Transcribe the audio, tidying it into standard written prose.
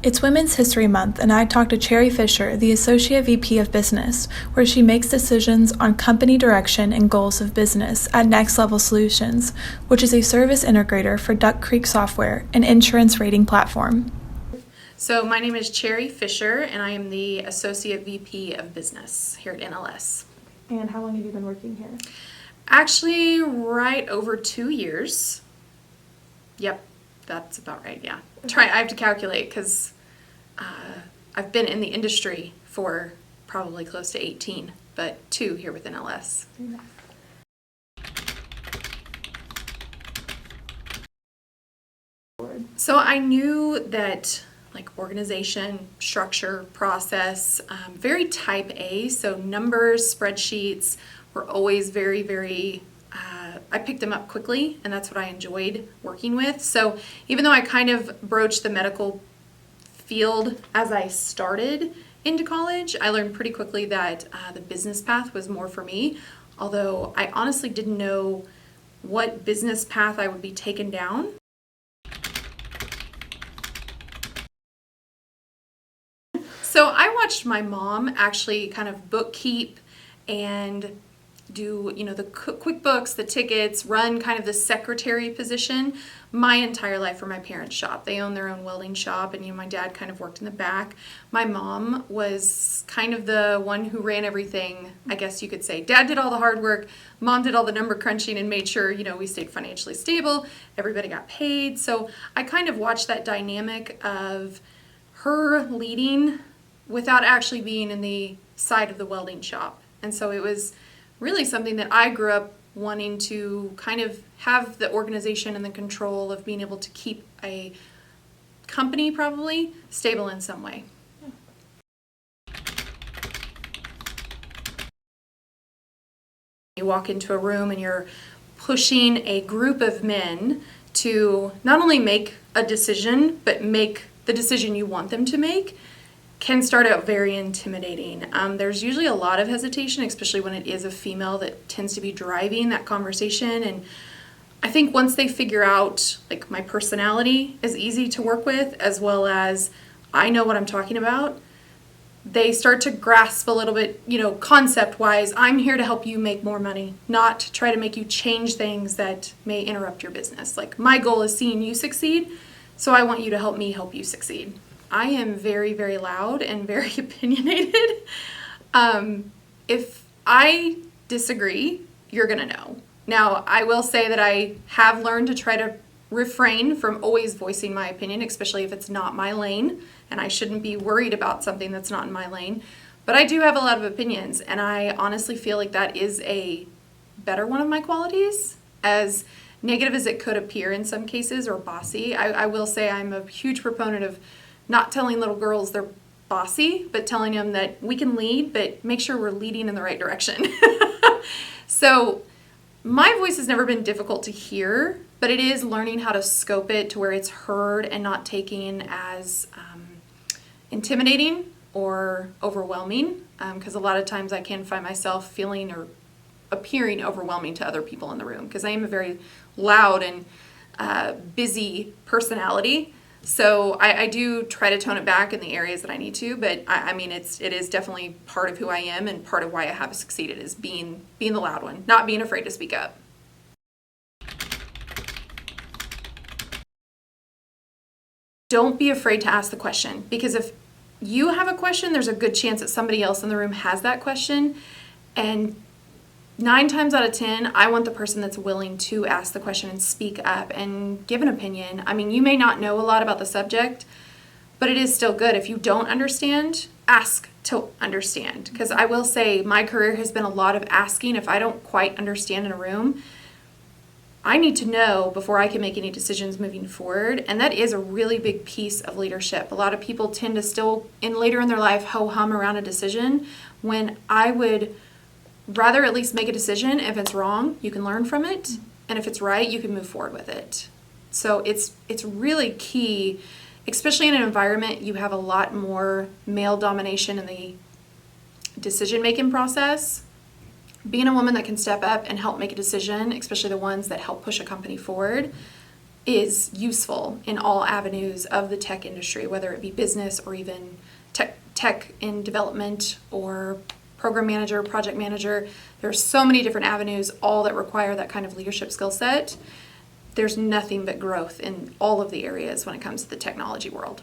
It's Women's History Month, and I talked to Cheri Fisher, the Associate VP of Business, where she makes decisions on company direction and goals of business at Next Level Solutions, which is a service integrator for Duck Creek Software, an insurance rating platform. So my name is Cheri Fisher, and I am the Associate VP of Business here at NLS. And how long have you been working here? Actually, right over 2 years. Yep, that's about right, yeah. I have to calculate because I've been in the industry for probably close to 18, but 2 here with NLS. So I knew that organization, structure, process, very type A, so numbers, spreadsheets were always very, I picked them up quickly, and that's what I enjoyed working with. So even though I kind of broached the medical field as I started into college, I learned pretty quickly that the business path was more for me, although I honestly didn't know what business path I would be taken down. So I watched my mom actually kind of bookkeep and do, the QuickBooks, the tickets, run kind of the secretary position my entire life for my parents' shop. They own their own welding shop, and my dad kind of worked in the back. My mom was kind of the one who ran everything, I guess you could say. Dad did all the hard work, mom did all the number crunching and made sure, we stayed financially stable, everybody got paid. So I kind of watched that dynamic of her leading without actually being in the side of the welding shop. And so it was really something that I grew up wanting to kind of have the organization and the control of being able to keep a company probably stable in some way. You walk into a room and you're pushing a group of men to not only make a decision, but make the decision you want them to make, can start out very intimidating. There's usually a lot of hesitation, especially when it is a female that tends to be driving that conversation. And I think once they figure out, my personality is easy to work with, as well as I know what I'm talking about, they start to grasp a little bit, concept-wise, I'm here to help you make more money, not to try to make you change things that may interrupt your business. My goal is seeing you succeed, so I want you to help me help you succeed. I am very loud and very opinionated. If I disagree, you're gonna know. Now, I will say that I have learned to try to refrain from always voicing my opinion, especially if it's not my lane, and I shouldn't be worried about something that's not in my lane. But I do have a lot of opinions, and I honestly feel like that is a better one of my qualities, as negative as it could appear in some cases, or bossy. I will say I'm a huge proponent of not telling little girls they're bossy, but telling them that we can lead, but make sure we're leading in the right direction. So my voice has never been difficult to hear, but it is learning how to scope it to where it's heard and not taken as intimidating or overwhelming, because a lot of times I can find myself feeling or appearing overwhelming to other people in the room, because I am a very loud and busy personality. So I do try to tone it back in the areas that I need to, but it is definitely part of who I am, and part of why I have succeeded is being the loud one, not being afraid to speak up. Don't be afraid to ask the question, because if you have a question, there's a good chance that somebody else in the room has that question, and 9 times out of 10, I want the person that's willing to ask the question and speak up and give an opinion. You may not know a lot about the subject, but it is still good. If you don't understand, ask to understand. Because I will say my career has been a lot of asking. If I don't quite understand in a room, I need to know before I can make any decisions moving forward. And that is a really big piece of leadership. A lot of people tend to still, later in their life, ho-hum around a decision, when I would rather at least make a decision. If it's wrong, you can learn from it, and if it's right, you can move forward with it. So it's really key, especially in an environment you have a lot more male domination in the decision-making process. Being a woman that can step up and help make a decision, especially the ones that help push a company forward, is useful in all avenues of the tech industry, whether it be business or even tech in development or program manager, project manager. There's so many different avenues, all that require that kind of leadership skill set. There's nothing but growth in all of the areas when it comes to the technology world.